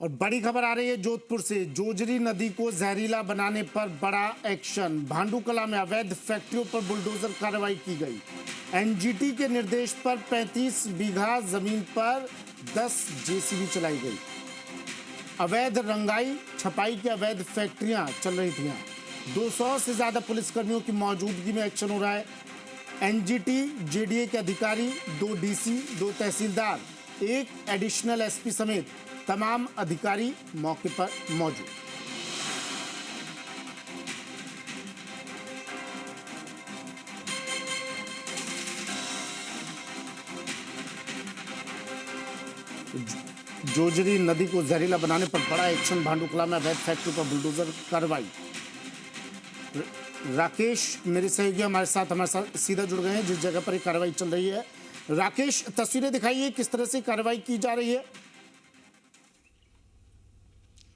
और बड़ी खबर आ रही है जोधपुर से। जोजरी नदी को जहरीला बनाने पर बड़ा एक्शन। भांडूकला में अवैध फैक्ट्रियों पर बुलडोजर कार्रवाई की गई। एनजीटी के निर्देश पर 35 बीघा जमीन पर 10 जेसीबी चलाई गई। अवैध रंगाई छपाई की अवैध फैक्ट्रियां चल रही थी। 200 से ज्यादा पुलिसकर्मियों की मौजूदगी में एक्शन हो रहा है। एनजीटी जेडीए के अधिकारी, 2 डीसी, 2 तहसीलदार, 1 एडिशनल एसपी समेत तमाम अधिकारी मौके पर मौजूद। जोजरी नदी को जहरीला बनाने पर बड़ा एक्शन। भांडूकला में अवैध फैक्ट्री पर बुलडोजर कार्रवाई। राकेश मेरे सहयोगी हमारे साथ सीधा जुड़ गए हैं जिस जगह पर कार्रवाई चल रही है। राकेश, तस्वीरें दिखाइए, किस तरह से कार्रवाई की जा रही है?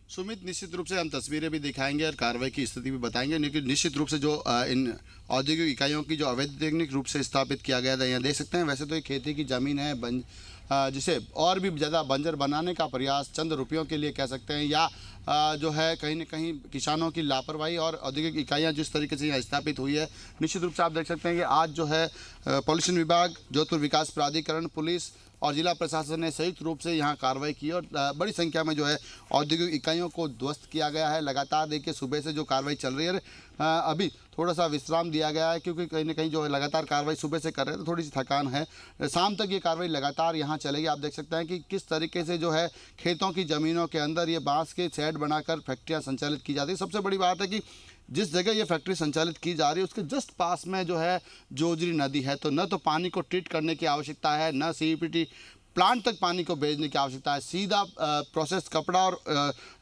सुमित, निश्चित रूप से हम तस्वीरें भी दिखाएंगे और कार्रवाई की स्थिति भी बताएंगे। लेकिन निश्चित रूप से जो इन औद्योगिक इकाइयों की जो अवैधानिक रूप से स्थापित किया गया था, यहाँ देख सकते हैं। वैसे तो ये खेती की ज़मीन है, जिसे और भी ज़्यादा बंजर बनाने का प्रयास चंद रुपयों के लिए कह सकते हैं, या जो है कहीं न कहीं किसानों की लापरवाही और औद्योगिक इकाइयाँ जिस तरीके से यहाँ स्थापित हुई है। निश्चित रूप से आप देख सकते हैं कि आज जो है पॉल्यूशन विभाग, जोधपुर विकास प्राधिकरण, पुलिस और जिला प्रशासन ने संयुक्त रूप से यहाँ कार्रवाई की और बड़ी संख्या में जो है औद्योगिक इकाइयों को ध्वस्त किया गया है। लगातार देखिए सुबह से जो कार्रवाई चल रही है, अभी थोड़ा सा विश्राम दिया गया है क्योंकि कहीं ना कहीं जो है लगातार कार्रवाई सुबह से कर रहे हैं तो थोड़ी सी थकान है। शाम तक ये कार्रवाई लगातार यहाँ चलेगी। आप देख सकते हैं कि किस तरीके से जो है खेतों की ज़मीनों के अंदर ये बांस के शेड बनाकर फैक्ट्रियाँ संचालित की जाती है। सबसे बड़ी बात है कि जिस जगह ये फैक्ट्री संचालित की जा रही है उसके जस्ट पास में जो है जोजरी नदी है, तो न तो पानी को ट्रीट करने की आवश्यकता है, न सीपीटी प्लांट तक पानी को भेजने की आवश्यकता है। सीधा प्रोसेस कपड़ा और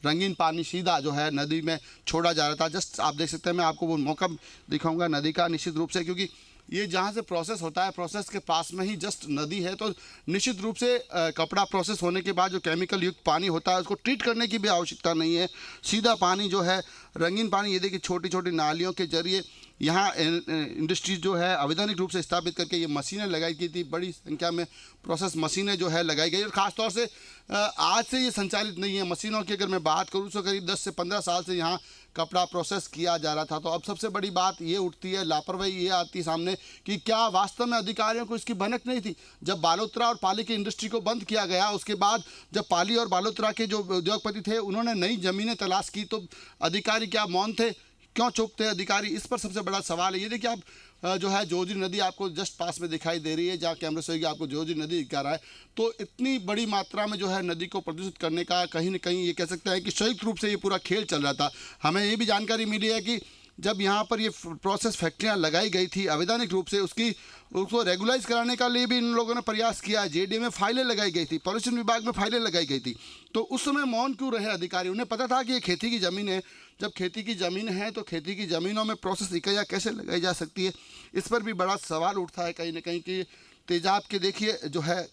रंगीन पानी सीधा जो है नदी में छोड़ा जा रहा था। जस्ट आप देख सकते हैं, मैं आपको वो मौका दिखाऊंगा नदी का निश्चित रूप से, क्योंकि ये जहाँ से प्रोसेस होता है, प्रोसेस के पास में ही जस्ट नदी है। तो निश्चित रूप से कपड़ा प्रोसेस होने के बाद जो केमिकल युक्त पानी होता है उसको ट्रीट करने की भी आवश्यकता नहीं है। सीधा पानी जो है रंगीन पानी, ये देखिए छोटी छोटी नालियों के जरिए यहाँ इंडस्ट्रीज जो है अवैधानिक रूप से स्थापित करके ये मशीनें लगाई गई थी। बड़ी संख्या में प्रोसेस मशीनें जो है लगाई गई और ख़ासतौर से आज से ये संचालित नहीं है। मशीनों की अगर मैं बात करूँ तो करीब 10 से 15 साल से यहाँ कपड़ा प्रोसेस किया जा रहा था। तो अब सबसे बड़ी बात ये उठती है, लापरवाही ये आती है सामने कि क्या वास्तव में अधिकारियों को इसकी भनक नहीं थी। जब बालोतरा और पाली की इंडस्ट्री को बंद किया गया, उसके बाद जब पाली और बालोतरा के जो उद्योगपति थे उन्होंने नई ज़मीनें तलाश की, तो अधिकारी क्या मौन थे, क्यों चुप थे अधिकारी? इस पर सबसे बड़ा सवाल है। ये देखिए आप जो है जोजरी नदी आपको जस्ट पास में दिखाई दे रही है, जहाँ कैमरे से आपको जोजरी नदी दिखा रहा है। तो इतनी बड़ी मात्रा में जो है नदी को प्रदूषित करने का कहीं न कहीं ये कह सकते हैं कि संयुक्त रूप से ये पूरा खेल चल रहा था। हमें ये भी जानकारी मिली है कि जब यहाँ पर ये प्रोसेस फैक्ट्रियाँ लगाई गई थी अवैधानिक रूप से, उसको रेगुलाइज कराने का लिए भी इन लोगों ने प्रयास किया। जेडीए में फाइलें लगाई गई थी, पॉल्यूशन विभाग में फाइलें लगाई गई थी। तो उस समय मौन क्यों रहे अधिकारी? उन्हें पता था कि ये खेती की ज़मीन है। जब खेती की ज़मीन है तो खेती की ज़मीनों में प्रोसेस इकाइयाँ कैसे लगाई जा सकती है, इस पर भी बड़ा सवाल उठता है कहीं ना कहीं कि तेजाब के देखिए जो है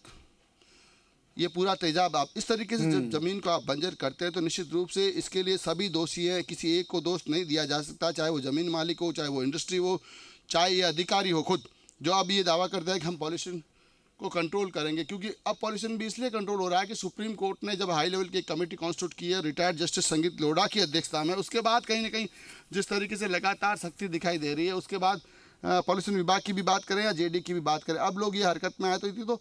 ये पूरा तेजाब आप इस तरीके से जब ज़मीन को आप बंजर करते हैं तो निश्चित रूप से इसके लिए सभी दोषी हैं। किसी एक को दोष नहीं दिया जा सकता, चाहे वो ज़मीन मालिक हो, चाहे वो इंडस्ट्री हो, चाहे ये अधिकारी हो खुद, जो अब ये दावा करता है कि हम पॉल्यूशन को कंट्रोल करेंगे। क्योंकि अब पॉल्यूशन भी इसलिए कंट्रोल हो रहा है कि सुप्रीम कोर्ट ने जब हाई लेवल की एक कमेटी कॉन्स्टिट्यूट की है रिटायर्ड जस्टिस संगीत लोढ़ा की अध्यक्षता में, उसके बाद कहीं ना कहीं जिस तरीके से लगातार सख्ती दिखाई दे रही है, उसके बाद पॉल्यूशन विभाग की भी बात करें या जेडी की भी बात करें, अब लोग ये हरकत में आए तो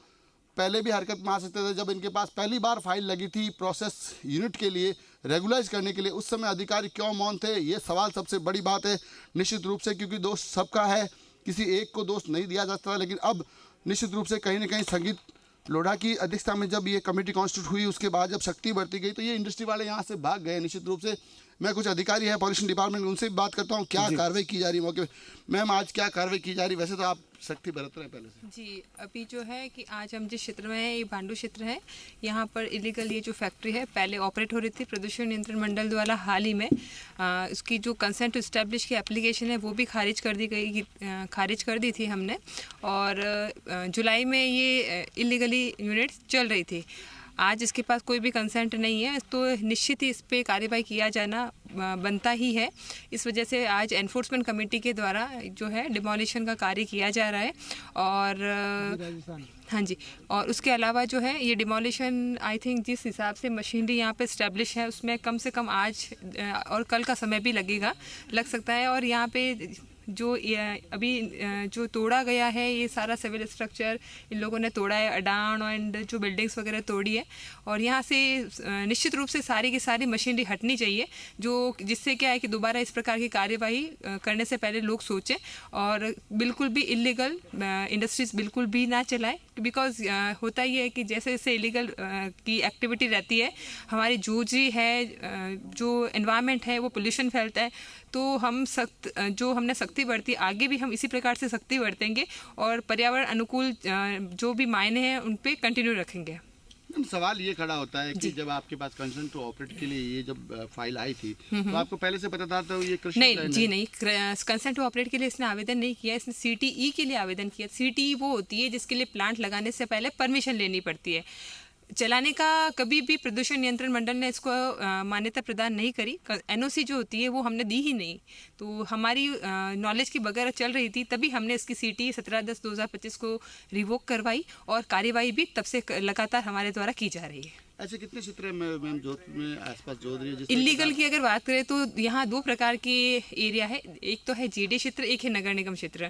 पहले भी हरकत में आ सकते थे। जब इनके पास पहली बार फाइल लगी थी प्रोसेस यूनिट के लिए रेगुलाइज करने के लिए, उस समय अधिकारी क्यों मौन थे, ये सवाल सबसे बड़ी बात है निश्चित रूप से, क्योंकि दोष सबका है, किसी एक को दोष नहीं दिया जा सकता। लेकिन अब निश्चित रूप से कहीं ना कहीं संगीत लोढ़ा की अध्यक्षता में जब ये कमेटी कॉन्स्टिट्यूट हुई, उसके बाद जब शक्ति बढ़ती गई तो ये इंडस्ट्री वाले यहाँ से भाग गए। निश्चित रूप से मैं कुछ अधिकारी हैं पॉल्यूशन डिपार्टमेंट, उनसे भी बात करता हूँ क्या कार्रवाई की जा रही है मौके पे। मैम, आज क्या कार्रवाई की जा रही? वैसे तो आप सख्ती बरत रहे हैं पहले से। जी, अभी जो है कि आज हम जिस क्षेत्र में हैं, ये भांडू क्षेत्र है, यहाँ पर इलीगल ये जो फैक्ट्री है पहले ऑपरेट हो रही थी। प्रदूषण नियंत्रण मंडल द्वारा हाल ही में इसकी जो कंसेंट टू एस्टैब्लिश की एप्लीकेशन है वो भी खारिज कर दी थी हमने, और जुलाई में ये इलीगली यूनिट चल रही थी। आज इसके पास कोई भी कंसेंट नहीं है, तो निश्चित ही इस पे कार्रवाई किया जाना बनता ही है। इस वजह से आज एनफोर्समेंट कमेटी के द्वारा जो है डिमोलिशन का कार्य किया जा रहा है। और हाँ जी, और उसके अलावा जो है ये डिमोलिशन आई थिंक जिस हिसाब से मशीनरी यहाँ पे स्टैब्लिश है उसमें कम से कम आज और कल का समय भी लग सकता है। और यहाँ पे जो अभी जो तोड़ा गया है ये सारा सिविल स्ट्रक्चर इन लोगों ने तोड़ा है, अडान एंड जो बिल्डिंग्स वगैरह तोड़ी है, और यहाँ से निश्चित रूप से सारी की सारी मशीनरी हटनी चाहिए, जो जिससे क्या है कि दोबारा इस प्रकार की कार्यवाही करने से पहले लोग सोचें और बिल्कुल भी इलीगल इंडस्ट्रीज बिल्कुल भी ना चलाएं। बिकॉज होता ही है कि जैसे जैसे इलीगल की एक्टिविटी रहती है, हमारी जोजी है, जो एनवायरनमेंट है वो पोल्यूशन फैलता है, तो हम जो हमने सख्ती बरती आगे भी हम इसी प्रकार से सख्ती बरतेंगे और पर्यावरण अनुकूल जो भी मायने हैं उन पे कंटिन्यू रखेंगे। सवाल ये खड़ा होता है कि जब आपके पास कंसेंट टू ऑपरेट के लिए ये जब फाइल आई थी तो आपको पहले से पता था तो ये कृषि नहीं, कंसेंट टू ऑपरेट के लिए इसने आवेदन नहीं किया, इसने सीटीई के लिए आवेदन किया। सीटीई वो होती है जिसके लिए प्लांट लगाने से पहले परमिशन लेनी पड़ती है। चलाने का कभी भी प्रदूषण नियंत्रण मंडल ने इसको मान्यता प्रदान नहीं करी। एनओसी जो होती है वो हमने दी ही नहीं, तो हमारी नॉलेज की बगैर चल रही थी, तभी हमने इसकी सीटी 17/10/2025 को रिवोक करवाई और कार्यवाही भी तब से लगातार हमारे द्वारा की जा रही है। ऐसे कितने क्षेत्र हैं मैम जोधपुर में आसपास जोधपुर इलीगल की अगर बात करें तो यहाँ दो प्रकार के एरिया है, एक तो है जेडी क्षेत्र, एक है नगर निगम क्षेत्र।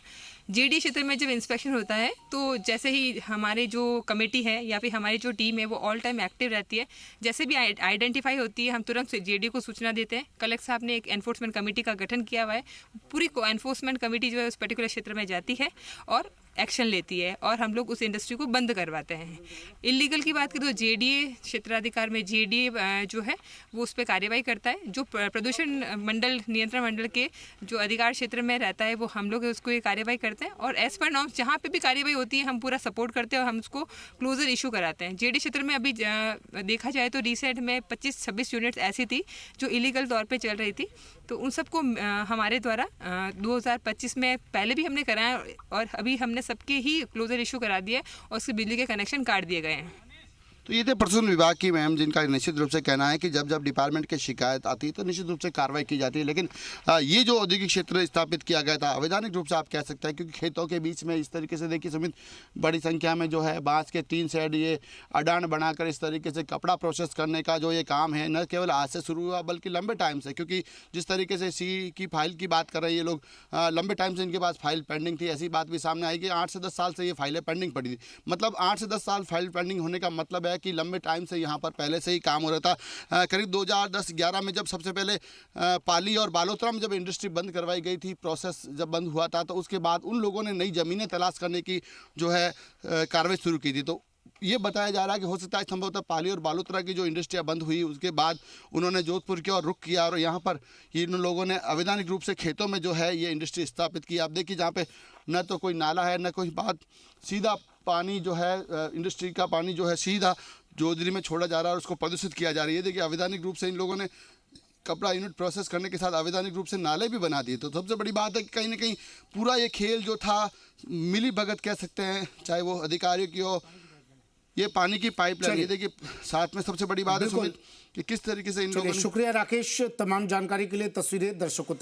जेडी क्षेत्र में जब इंस्पेक्शन होता है तो जैसे ही हमारे जो कमेटी है या फिर हमारी जो टीम है वो ऑल टाइम एक्टिव रहती है, जैसे भी आइडेंटिफाई होती है हम तुरंत जेडी को सूचना देते हैं। कलेक्टर साहब ने एक एनफोर्समेंट कमेटी का गठन किया हुआ है, पूरी एनफोर्समेंट कमेटी जो है उस पर्टिकुलर क्षेत्र में जाती है और एक्शन लेती है और हम लोग उस इंडस्ट्री को बंद करवाते हैं। इलीगल की बात करें तो जेडीए क्षेत्राधिकार में जेडीए जो है वो उस पर कार्रवाई करता है। जो प्रदूषण मंडल नियंत्रण मंडल के जो अधिकार क्षेत्र में रहता है वो हम लोग उसको ये कार्रवाई करते हैं और एज पर नॉर्म्स जहाँ पे भी कार्रवाई होती है हम पूरा सपोर्ट करते हैं और हम उसको क्लोजर इशू कराते हैं। जेडी क्षेत्र में अभी देखा जाए तो रिसेंट में 25-26 यूनिट्स ऐसी थी जो इलीगल तौर पर चल रही थी, तो उन सबको हमारे द्वारा 2025 में पहले भी हमने कराया और अभी हमने सबके ही क्लोजर इशू करा दिया और उसके बिजली के कनेक्शन काट दिए गए हैं। तो ये थे प्रसून विभाग की मैम, जिनका निश्चित रूप से कहना है कि जब जब डिपार्टमेंट की शिकायत आती है तो निश्चित रूप से कार्रवाई की जाती है। लेकिन ये जो औद्योगिक क्षेत्र स्थापित किया गया था अवैधानिक रूप से आप कह सकते हैं, क्योंकि खेतों के बीच में इस तरीके से देखिए सुमित बड़ी संख्या में जो है बांस के 3 शेड ये अडान बनाकर इस तरीके से कपड़ा प्रोसेस करने का जो ये काम है न केवल आज से शुरू हुआ बल्कि लंबे टाइम से, क्योंकि जिस तरीके से सी की फाइल की बात कर रहे हैं ये लोग, लंबे टाइम से इनके पास फाइल पेंडिंग थी। ऐसी बात भी सामने आई कि 8 से 10 साल से ये फाइलें पेंडिंग पड़ी थी। मतलब 8 से 10 साल फाइल पेंडिंग होने का मतलब है कि लंबे टाइम से यहाँ पर पहले से ही काम हो रहा था। करीब 2010-11 में जब सबसे पहले पाली और बालोतरा में जब इंडस्ट्री बंद करवाई गई थी, प्रोसेस जब बंद हुआ था, तो उसके बाद उन लोगों ने नई ज़मीनें तलाश करने की जो है कार्रवाई शुरू की थी। तो ये बताया जा रहा है कि हो सकता है संभवतः पाली और बालोतरा की जो इंडस्ट्रियाँ बंद हुई उसके बाद उन्होंने जोधपुर की ओर रुख किया और यहाँ पर इन लोगों ने अवैधानिक रूप से खेतों में जो है ये इंडस्ट्री स्थापित की। आप देखिए जहाँ पे न तो कोई नाला है न कोई बात, सीधा पानी जो है इंडस्ट्री का पानी जो है सीधा जोधरी में छोड़ा जा रहा है और उसको प्रदूषित किया जा रहा है। ये देखिए अवैधानिक रूप से इन लोगों ने कपड़ा यूनिट प्रोसेस करने के साथ अवैधानिक रूप से नाले भी बना दिए। तो सबसे बड़ी बात है कि कहीं ना कहीं पूरा ये खेल जो था मिली भगत कह सकते हैं, चाहे वो अधिकारियों की हो, ये पानी की पाइपलाइन, ये देखिए साथ में सबसे बड़ी बात है सुमित कि किस तरीके से इन लोगों ने। शुक्रिया राकेश तमाम जानकारी के लिए। तस्वीरें दर्शकों